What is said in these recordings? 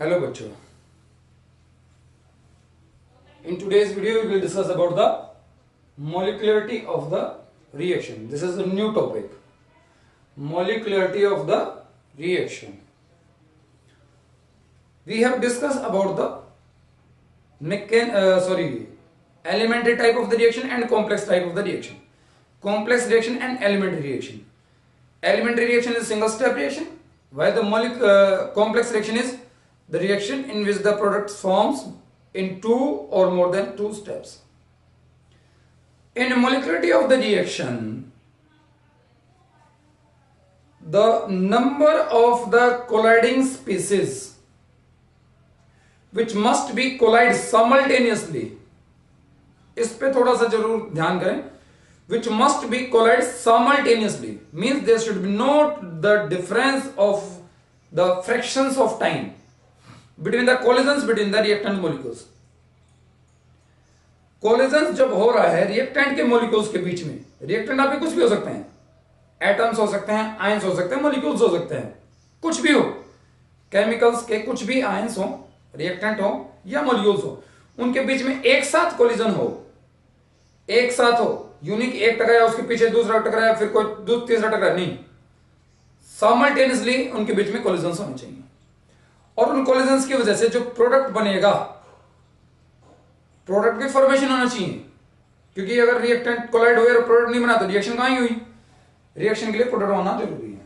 Hello बच्चों. In today's video we will discuss about the molecularity of the reaction. This is a new topic. Molecularity of the reaction. We have discussed about the elementary type of the reaction and complex type of the reaction. Complex reaction and elementary reaction. Elementary reaction is single step reaction, while the complex reaction is the reaction in which the product forms in two or more than two steps. In molecularity of the reaction, the number of the colliding species which must be collide simultaneously, इस पे थोड़ा सा जरूर ध्यान करें. Which must be collide simultaneously means there should be not the difference of the fractions of time between the collisions between the reactant molecules. Collisions जब हो रहा है reactant के molecules के बीच में, reactant आपके कुछ भी हो सकते हैं, atoms हो सकते हैं, ions हो सकते हैं, molecules हो सकते हैं, कुछ भी हो, chemicals के कुछ भी ions हो, reactant हो या molecules हो, उनके बीच में एक साथ collision हो, एक साथ हो, यूनिक एक टकराया उसके पीछे दूसरा टकराया फिर कोई तीसरा टकराया, नहीं, साइमल्टेनियसली उनके बीच में कोलिजन्स होने चाहिए. और उन कोलिजन्स की वजह से जो प्रोडक्ट बनेगा, प्रोडक्ट की फॉर्मेशन होना चाहिए, क्योंकि अगर रिएक्टेंट कोलाइड हो और प्रोडक्ट नहीं बना तो रिएक्शन कहां हुई. रिएक्शन के लिए प्रोडक्ट होना जरूरी है.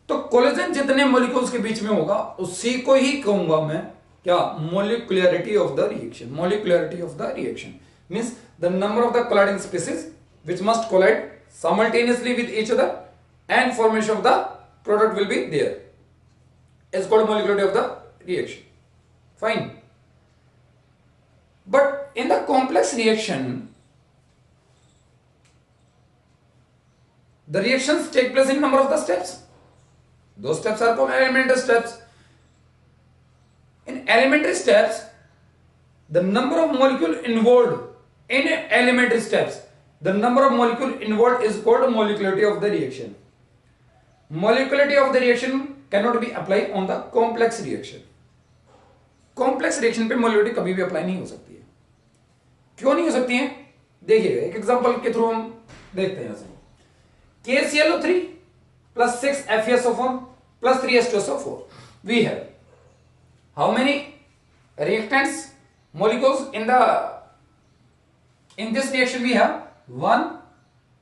तो कोलिजन जितने मॉलिक्यूल्स के बीच में होगा उसी को ही कहूंगा मैं क्या, molecularity of the reaction. Molecularity of the reaction means the number of the colliding species which must collide simultaneously with each other and formation of the product will be there. It's called molecularity of the reaction. Fine. But in the complex reaction, the reactions take place in number of the steps. Those steps are called elementary steps. In elementary steps, the number of molecule involved in elementary steps, the number of molecule involved is called molecularity of the reaction. Molecularity of the reaction cannot be applied on the complex reaction. Complex reaction पे molecularity कभी भी apply नहीं हो सकती है. क्यों नहीं हो सकती है? देखिए एक एग्जांपल के थ्रू हम देखते हैं. KClO3 plus 6 FeSO4 plus 3 H2SO4. We have how many reactants molecules in this reaction? We have 1,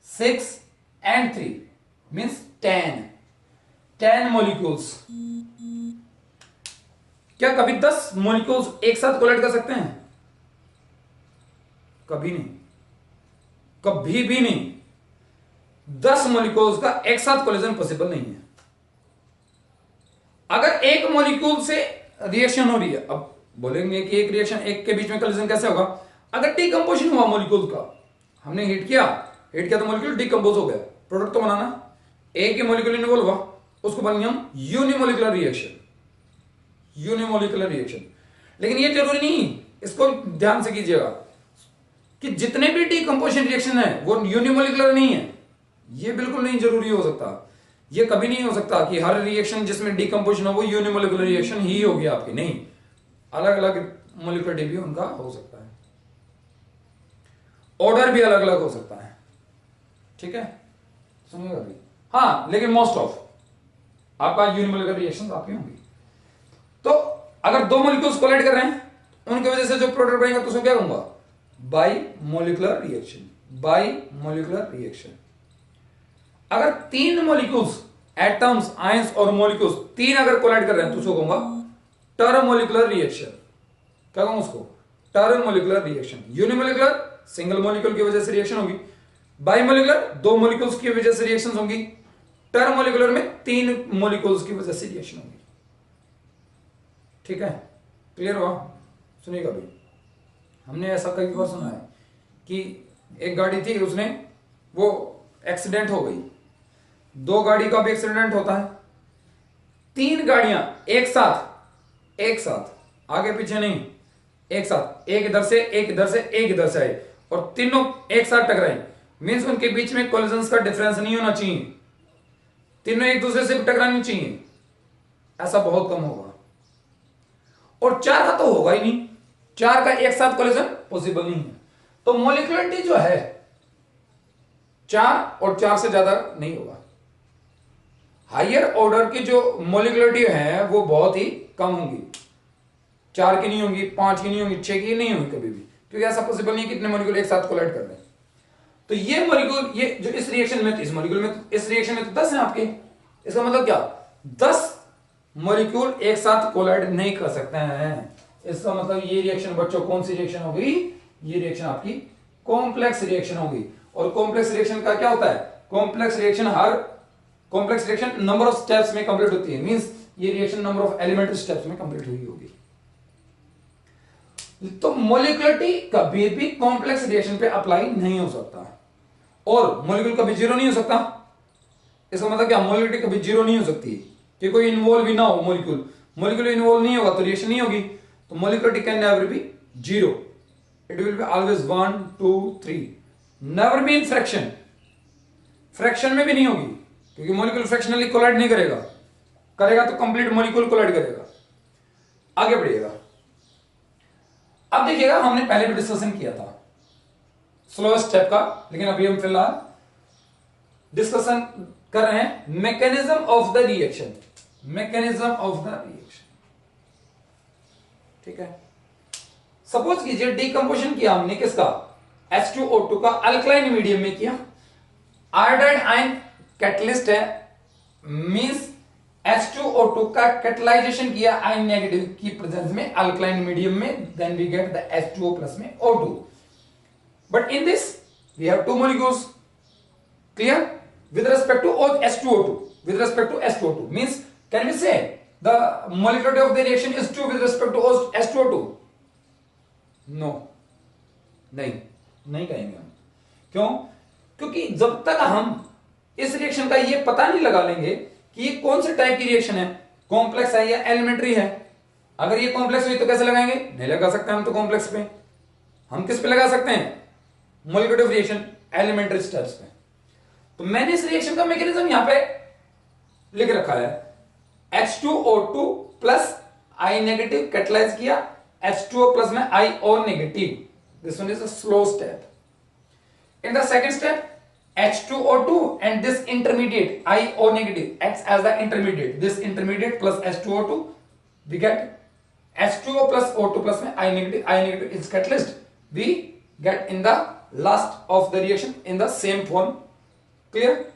6 and 3 means 10 molecules. क्या कभी 10 molecules एक साथ कोलाइड कर सकते हैं? कभी नहीं, कभी भी नहीं. 10 molecules का एक साथ कोलिजन पॉसिबल नहीं है. अगर एक molecule से रिएक्शन हो रही है, अब बोलेंगे कि एक रिएक्शन एक के बीच में कोलिजन कैसे होगा? अगर डिकम्पोजिशन हुआ मॉलिक्यूल का, हमने हीट किया तो मॉलिक्यूल डिकम्पोज हो गया, प्रोडक्ट तो बनाना, एक ही मॉलिक्यूल इन्वॉल्व हुआ, उसको बोलेंगे हम यूनिमोलिकुलर रिएक्शन. Unimolecular reaction. लेकिन ये जरूरी नहीं, इसको ध्यान से कीजिएगा कि जितने भी डिकम्पोजिशन रिएक्शन है वो यूनिमोलिकुलर नहीं है. ये बिल्कुल नहीं जरूरी हो सकता. ये कभी नहीं हो सकता कि हर रिएक्शन जिसमें डिकम्पोजिशन हो वो यूनिमोलिकुलर रिएक्शन ही होगी आपकी. नहीं, अलग अलग मोलिकुलरिटी भी उनका हो सकता है, ऑर्डर भी अलग अलग हो सकता है. ठीक है, सुनिएगा अभी. हाँ, लेकिन मोस्ट ऑफ आपका यूनिमोलिकुलर रिएक्शन आपकी होंगी. तो अगर दो मॉलिक्यूल्स कोलाइड कर रहे हैं उनकी वजह से जो प्रोडक्ट बनेगा तो उसको क्या कहूंगा? By molecular reaction. By molecular reaction. अगर तीन मॉलिक्यूल्स, एटम्स, आयंस और मॉलिक्यूल्स तीन अगर कोलाइड कर रहे हैं तो उसको कहूंगा टर्मोलिकुलर रिएक्शन. क्या कहूं उसको? टर्मोलिकुलर रिएक्शन. यूनिमोलिकुलर सिंगल मॉलिक्यूल की वजह से रिएक्शन होगी, बाइमोलिकुलर दो मॉलिक्यूल्स की वजह से रिएक्शंस होंगी, टर्मोलिकुलर में तीन मॉलिक्यूल्स की वजह से रिएक्शन होगी. ठीक है, क्लियर हुआ? सुनिएगा भाई. हमने ऐसा कई बार सुना है कि एक गाड़ी थी, उसने वो एक्सीडेंट हो गई. दो गाड़ी का भी एक्सीडेंट होता है, तीन गाड़ियां एक साथ आगे पीछे नहीं, एक साथ, एक इधर से एक इधर से एक इधर से आए और तीनों एक साथ टकराए. मींस उनके बीच में कोलिजन्स का डिफरेंस नहीं होना चाहिए, तीनों एक दूसरे से टकरानी चाहिए, ऐसा बहुत कम होगा. और 4 का तो होगा ही नहीं, 4 का एक साथ कोलिजन पॉसिबल नहीं है। तो मोलिकुलरिटी जो है 4 और 4 से ज्यादा नहीं होगा। हायर ऑर्डर की जो मोलिकुलरिटी है वो बहुत ही कम होंगी, 4 की नहीं होंगी, 5 की नहीं होंगी, 6 की नहीं होंगी कभी भी, क्योंकि ऐसा पॉसिबल नहीं है कितने मॉलिक्यूल एक साथ कोलाइड कर रहे हैं। तो ये मॉलिक्यूल, ये जो इस रिएक्शन में, इस मॉलिक्यूल में, इस रिएक्शन में तो 10 है आपके, इसका मतलब क्या, 10 मॉलिक्यूल एक साथ कोलाइड नहीं कर सकते हैं। इसका मतलब ये रिएक्शन बच्चों कौन सी रिएक्शन होगी, ये रिएक्शन आपकी कॉम्प्लेक्स रिएक्शन होगी। और कॉम्प्लेक्स रिएक्शन का क्या होता है, complex reaction number of steps में कंप्लीट होती है, मींस ये reaction number of elementary steps में कंप्लीट हुई होगी। तो मोलिकुलरिटी कभी भी कॉम्प्लेक्स रिएक्शन पे अप्लाई नहीं हो सकता, और मोलिक्यूल कभी जीरो नहीं हो सकता। इसका मतलब क्या, मोलिकुलरिटी कभी जीरो नहीं हो सकती कि कोई इन्वॉल्व भी ना हो, मोलिक्यूल इन्वॉल्व नहीं होगा तो रिएक्शन नहीं होगी। तो molecularity can never be zero, it will be always 1 2 3, never be in fraction, fraction में भी नहीं होगी, क्योंकि मोलिक्यूल फ्रैक्शनली कोलाइड नहीं करेगा तो कंप्लीट मोलिक्यूल कोलाइड करेगा। आगे बढ़िएगा, अब देखिएगा हमने पहले भी डिस्कशन किया था स्लोएस्ट स्टेप का, लेकिन अभी हम फिलहाल डिस्कशन कर रहे हैं मैकेनिज्म ऑफ द रिएक्शन, ठीक है। सपोज कीजिए डीकंपोजिशन किया हमने किसका, H2O2 का अल्कलाइन मीडियम में किया, आयोडाइड आयन कैटलिस्ट है, मींस H2O2 का कैटलाइजेशन किया आयन नेगेटिव की प्रेजेंस में अल्कलाइन मीडियम में, then we get the H2O plus में O2, but in this we have two molecules, clear, with respect to H2O2 means can we say the molecularity of the reaction is 2 with respect to H2O2? No, नहीं कहेंगे हम। क्यों? क्योंकि जब तक हम इस रिएक्शन का ये पता नहीं लगा लेंगे कि ये कौन से टाइप की रिएक्शन है, कॉम्प्लेक्स है या एलिमेंट्री है। अगर ये कॉम्प्लेक्स हुई तो कैसे लगाएंगे, नहीं लगा सकते हम तो कॉम्प्लेक्स पे, हम किस पे लगा सकते हैं, molecular of reaction elementary steps पे। तो मैंने इस रिएक्शन का मैकेनिज्म यहां पे लिख रखा है, H2O2 plus I negative catalyse किया, H2O प्लस में I और negative, this one is a slow step. In the second step H2O2 and this intermediate I O negative acts as the intermediate, this intermediate plus H2O2 we get H2O plus O2 plus में I negative is catalyst, we get in the last of the reaction in the same form, clear?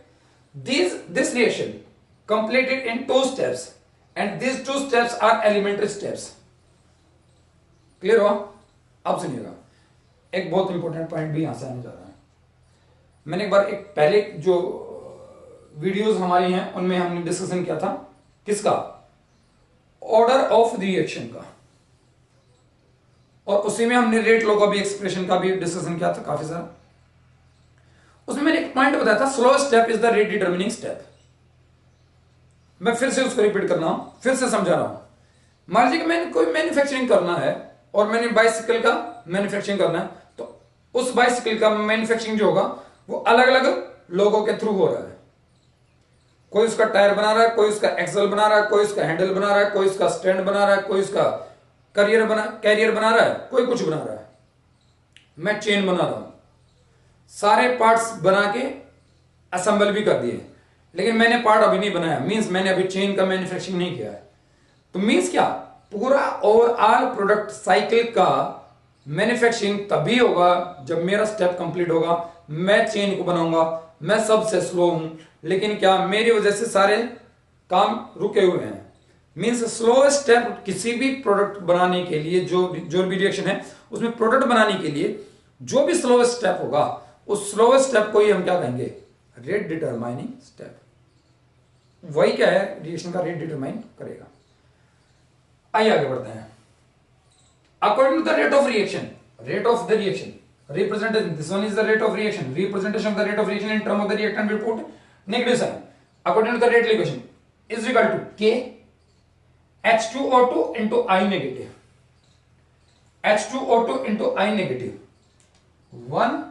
This reaction completed in 2 steps and these 2 steps are elementary steps, clear हुआ? अब सुनिएगा, एक बहुत important point भी यहां से आने जा रहा है। मैंने एक बार एक पहले जो वीडियोस हमारी हैं उनमें हमने डिस्कशन किया था किसका, ऑर्डर ऑफ रिएक्शन का, और उसी में हमने रेट लॉ का भी, एक्सप्रेशन का भी डिस्कशन किया था काफी सारा। उसमें मैंने एक पॉइंट बताया था, slow step is the rate determining step. मैं फिर से उसको रिपीट कर रहा हूं, फिर से समझा रहा हूं। मान लीजिए कि मैंने कोई मैन्युफैक्चरिंग करना है और मैंने बाइसिकल का मैन्युफैक्चरिंग करना है, तो उस बाइसिकल का मैन्युफैक्चरिंग जो होगा वो अलग अलग लोगों के थ्रू हो रहा है। कोई उसका टायर बना रहा है, कोई उसका एक्सल बना रहा है, कोई उसका हैंडल बना रहा है, कोई उसका स्टैंड बना रहा है, कोई उसका कैरियर बना रहा है, कोई कुछ बना रहा है। मैं चेन बना रहा हूं, सारे पार्ट्स बना के असेंबल भी कर दिए, लेकिन मैंने पार्ट अभी नहीं बनाया, मींस मैंने अभी चेन का मैन्युफैक्चरिंग नहीं किया है। तो मींस क्या, पूरा ओवरऑल प्रोडक्ट साइकिल का मैन्युफैक्चरिंग तभी होगा जब मेरा स्टेप कंप्लीट होगा। मैं चेन को बनाऊंगा, मैं सबसे स्लो हूं, लेकिन क्या मेरी वजह से सारे काम रुके हुए हैं। मींस स्लो स्टेप किसी भी प्रोडक्ट बनाने के लिए, जो भी रिएक्शन है उसमें प्रोडक्ट बनाने के लिए जो भी स्लो स्टेप होगा, उस स्लो स्टेप को ही हम क्या कहेंगे, रेट डिटरमाइनिंग स्टेप। वही क्या है, रिएक्शन का रेट डिटरमाइन करेगा। आइए आगे बढ़ते हैं। According to the rate of reaction, representation, this one is the rate of reaction, representation of the rate of reaction in term of the reactant will put negative sign according to the rate equation is equal to K H2O2 into I negative, H2O2 into I negative 1,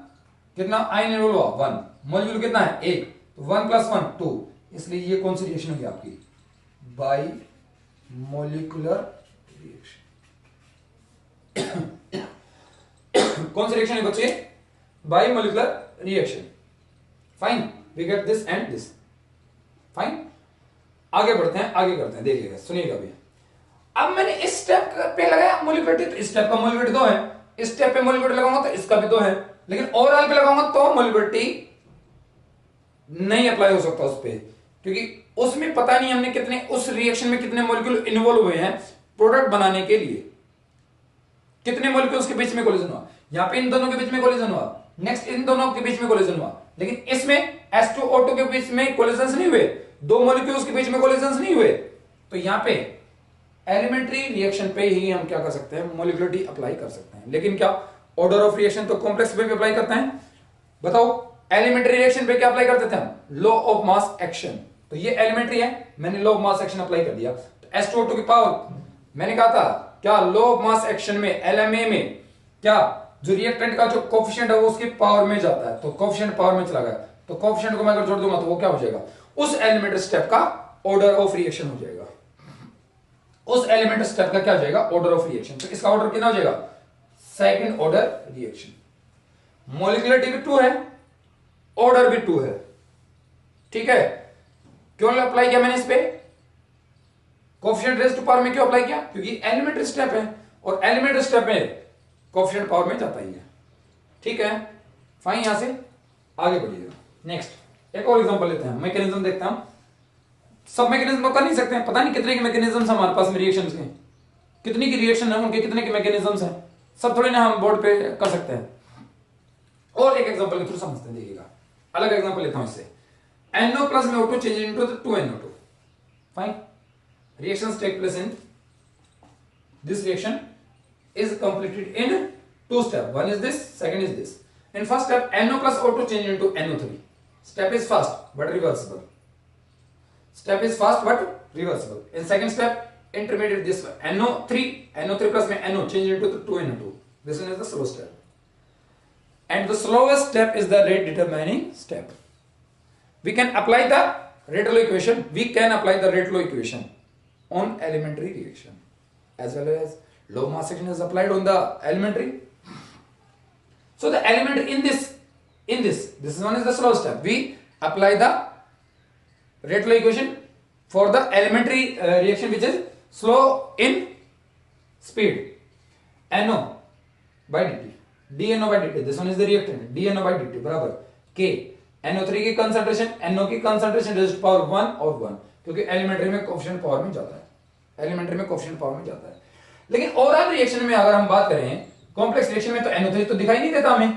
कितना I negative हुआ 1, molecule कितना है 1, तो 1 plus 1 2, इसलिए ये कौन सी reaction होगी आपकी, बाई मोलिकुलर रिएक्शन। कौन सी रिएक्शन है बच्चे? Bimolecular reaction. Fine, we get this and this. Fine, आगे बढ़ते हैं, आगे करते हैं, देखिएगा, सुनिएगा भी। अब मैंने इस स्टेप पे लगाया मोलिकुलरिटी, तो इस स्टेप का मोलिकुलरिटी 2 है, इस स्टेप पे मोलिकुलरिटी लगाऊंगा तो इसका भी 2 है, लेकिन ओवरऑल पे लगाऊंगा तो मोलिकुलरिटी नहीं अप्लाई हो सकता उस पे, क्योंकि उसमें पता नहीं हमने कितने, उस रिएक्शन में कितने मॉलिक्यूल इन्वॉल्व हुए हैं प्रोडक्ट बनाने के लिए, कितने मॉलिक्यूल्स के बीच में कोलिजन हुआ। यहां पे इन दोनों के बीच में कोलिजन हुआ, नेक्स्ट इन दोनों के बीच में कोलिजन हुआ, लेकिन इसमें H2O2 के बीच में कोलिजन्स नहीं हुए, दो मॉलिक्यूल्स के बीच में कोलिजन्स नहीं हुए। तो यहां पे एलिमेंट्री रिएक्शन पे ही हम क्या कर सकते हैं, मोलिकुलरिटी अप्लाई कर सकते हैं। लेकिन क्या ऑर्डर ऑफ रिएक्शन तो कॉम्प्लेक्स पे भी अप्लाई करते हैं? बताओ, एलिमेंट्री रिएक्शन पे क्या अप्लाई करते थे हम? Law of mass action. तो ये एलिमेंट्री है, मैंने law of mass action apply कर दिया। तो H2O2 की पावर, मैंने कहा था क्या लॉ ऑफ मास एक्शन में LMA में क्या जो रिएक्टेंट का जो कोफिशिएंट है वो उसकी पावर में जाता है, तो कोफिशिएंट पावर में चला गया, तो कोफिशिएंट को मैं अगर जोड़ दूंगा तो वो क्या हो जाएगा, उस एलिमेंट्री स्टेप का ऑर्डर ऑफ रिएक्शन हो जाएगा, उस एलिमेंट्री स्टेप का क्या हो जाएगा, ऑर्डर ऑफ रिएक्शन। तो इसका ऑर्डर कितना हो जाएगा, सेकंड ऑर्डर रिएक्शन। मोलिकुलरिटी भी 2 है, ऑर्डर भी 2 है, ठीक है। क्यों अप्लाई किया मैंने इस पे, कोफिशिएंट रेज़ टू पावर में क्यों अप्लाई किया, क्योंकि एलिमेंट्री स्टेप है और एलिमेंट्री स्टेप में कोफिशिएंट पावर में जाता ही है, ठीक है। फाइन, यहां से आगे बढ़िएगा। नेक्स्ट एक और एग्जांपल लेते हैं, मैकेनिज्म देखते हैं हम। सब मैकेनिज्म तो कर नहीं सकते हैं, पता नहीं कितने के मैकेनिज्म्स हमारे पास में रिएक्शंस के, कितनी की रिएक्शन है उनके, कितने के मैकेनिज्म्स हैं, सब थोड़ी ना हम बोर्ड पे कर सकते हैं। और एक एग्जांपल के थ्रू समझते हैं, देखिएगा, अलग एग्जांपल लेता हूं इससे। NO प्लस में O2 change into 2NO2। Fine, reactions take place in this reaction is completed in 2 steps. One is this, second is this. In first step, NO plus O2 change into NO3. Step is fast but reversible. Step is fast but reversible. In second step, intermediate this one, NO3 plus में NO change into 2NO2. This one is the slow step. And the slowest step is the rate determining step. We can apply the rate law equation. We can apply the rate law equation on elementary reaction as well as law of mass action is applied on the elementary. So the element in this one is the slow step. We apply the rate law equation for the elementary reaction which is slow in speed. NO by dt, dNO by dt. This one is the reactant. dNO by dt बराबर K NO3 की concentration, NO की concentration raise to power 1 और 1, क्योंकि elementary में coefficient power में जाता है, elementary में कोफिशिएंट पावर में जाता है। लेकिन ओवरऑल रिएक्शन में अगर हम बात करें, कॉम्प्लेक्स रिएक्शन में तो NO3 तो दिखाई नहीं देता हमें,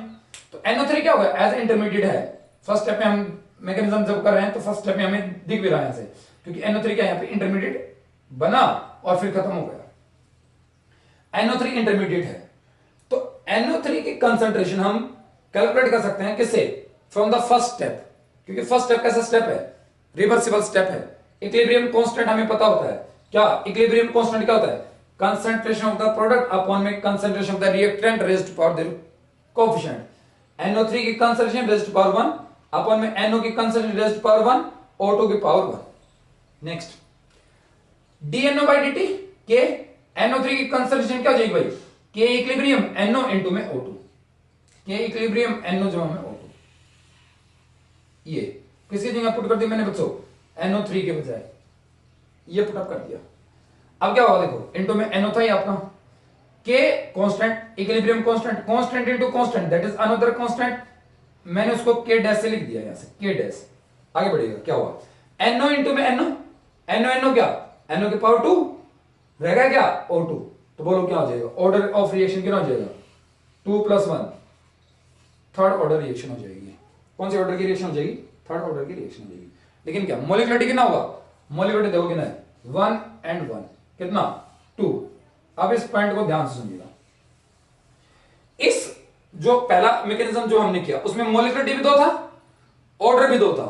तो NO3 क्या होगा, एज इंटरमीडिएट है। फर्स्ट स्टेप में हम मैकेनिज्म जब कर रहे हैं तो फर्स्ट स्टेप में हमें दिख भी रहा है ऐसे, क्योंकि NO3 क्या यहाँ पे इंटरमीडिएट बना और फिर खत्म हो गया। NO3 इंटरमीडिएट है, तो NO3 की कंसंट्रेशन हम कैलकुलेट कर सकते हैं किससे, फ्रॉम द फर्स्ट स्टेप, क्योंकि फर्स्ट स्टेप कैसा स्टेप है, रिवर्सिबल स्टेप है। इक्विलिब्रियम कांस्टेंट हमें पता होता है, क्या इक्विलिब्रियम कांस्टेंट क्या होता है, concentration of the product upon में concentration of the reactant raised to power their coefficient. NO3 की concentration raised to power 1 upon में NO की concentration raised to power 1, O2 की power 1। Next dNO by dt, K NO3 की concentration क्या हो जाएगी भाई, K इक्विलिब्रियम NO इनटू में O2, K इक्विलिब्रियम NO जमा में O2। ये किसकी जगह पुट कर दी मैंने बच्चों, NO3 के बजाय ये पुट अप कर दिया। अब क्या होगा देखो, इनटू में NO था ही आपका, K constant, equilibrium constant, constant into constant that is another constant, मैंने उसको K डैश से लिख दिया यहां से, K डैश। आगे बढ़िएगा, क्या हुआ, NO इनटू में NO क्या, NO की पावर 2 रहेगा क्या, O2। तो बोलो क्या हो जाएगा, ऑर्डर ऑफ रिएक्शन कितना हो जाएगा, 2 + 1, थर्ड ऑर्डर रिएक्शन हो जाएगी। कौन सी ऑर्डर की रिएक्शन हो जाएगी, थर्ड ऑर्डर की रिएक्शन हो जाएगी। लेकिन क्या मोलिकुलरिटी कितना होगा, मोलिकुलरिटी देखो कितना है, 1 and 1 कितना 2। अब इस पॉइंट को ध्यान से सुनिएगा, इस जो पहला मैकेनिज्म जो हमने किया उसमें मोलिकुलरिटी भी 2 था, ऑर्डर भी 2 था,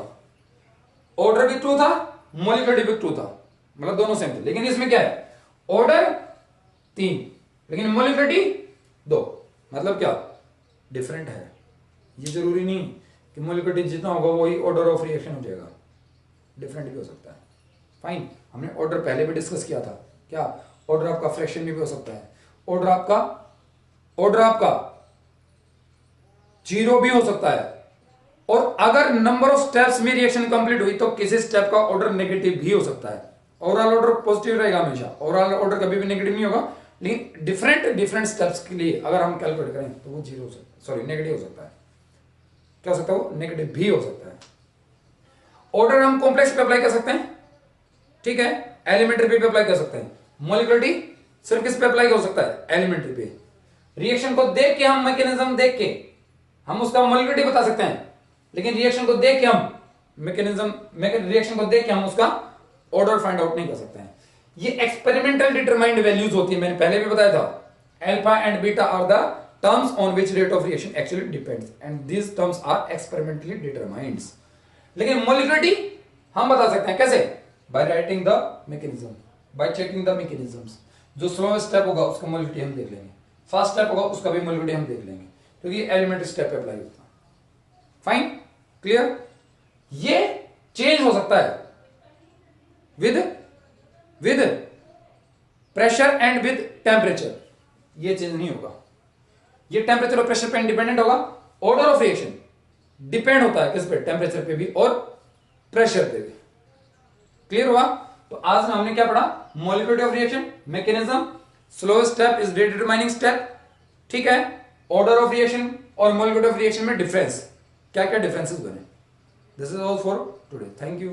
ऑर्डर भी 2 था, मोलिकुलरिटी भी 2 था, मतलब दोनों सेम थे। लेकिन इसमें क्या है, ऑर्डर 3 लेकिन मोलिकुलरिटी 2, मतलब क्या डिफरेंट है। ये जरूरी नहीं कि मोलिकुलरिटी जितना होगा वही ऑर्डर ऑफ रिएक्शन हो जाएगा, डिफरेंट भी हो सकता है। फाइन, हमने ऑर्डर पहले भी डिस्कस किया था, क्या ऑर्डर आपका फ्रैक्शन में भी हो सकता है, ऑर्डर आपका ऑर्डर आपका 0 भी हो सकता है, और अगर नंबर ऑफ स्टेप्स में रिएक्शन कंप्लीट हुई तो किसी स्टेप का ऑर्डर नेगेटिव भी हो सकता है। ओवरऑल ऑर्डर पॉजिटिव रहेगा हमेशा, ओवरऑल ऑर्डर कभी भी नेगेटिव नहीं होगा, लेकिन डिफरेंट स्टेप्स के लिए अगर हम कैलकुलेट करें तो वो 0 हो सकता है, सॉरी नेगेटिव हो सकता है। क्या हो सकता है? वो नेगेटिव भी हो सकता है। ऑर्डर हम कॉम्प्लेक्स पे अप्लाई कर सकते हैं, ठीक है, एलिमेंट्री पे अप्लाई कर सकते हैं। मॉलिक्युलरिटी सिर्फ किस पे अप्लाई हो सकता है? एलिमेंट्री पे। रिएक्शन को देख के हम मैकेनिज्म देख के हम उसका मॉलिक्युलरिटी बता सकते हैं, लेकिन रिएक्शन को देख के हम रिएक्शन को देख के हम उसका ऑर्डर फाइंड आउट नहीं कर सकते हैं। ये एक्सपेरिमेंटल डिटरमाइंड वैल्यूज होती है, मैंने पहले भी बताया था। Alpha and beta are the terms on which rate of reaction actually depends and these terms are experimentally determined. लेकिन मॉलिक्युलरिटी हम बता सकते हैं कैसे? By writing the mechanism, by checking the mechanisms. जो स्लो स्टेप होगा उसका मॉलिक्युलरिटी हम देख लेंगे, फास्ट स्टेप होगा उसका भी मॉलिक्युलरिटी हम देख लेंगे, क्योंकि एलिमेंट्री स्टेप पे अप्लाई होता है। Fine, clear? ये चेंज हो सकता है with pressure and with temperature. ये चेंज नहीं होगा, ये टेम्परेचर और प्रेशर पे इंडिपेंडेंट होगा। ऑर्डर ऑफ रिएक्शन डिपेंड होता है किस पे? टेम्परेचर पे भी और प्रेशर पे भी। क्लियर हुआ? तो आज हमने क्या पढ़ा? Molecularity of reaction, mechanism, slow step is rate determining step, ठीक है, ऑर्डर ऑफ रिएक्शन और मॉलिक्युलरिटी ऑफ रिएक्शन में डिफरेंस, क्या क्या डिफरेंसेस बने। This is all for today, thank you.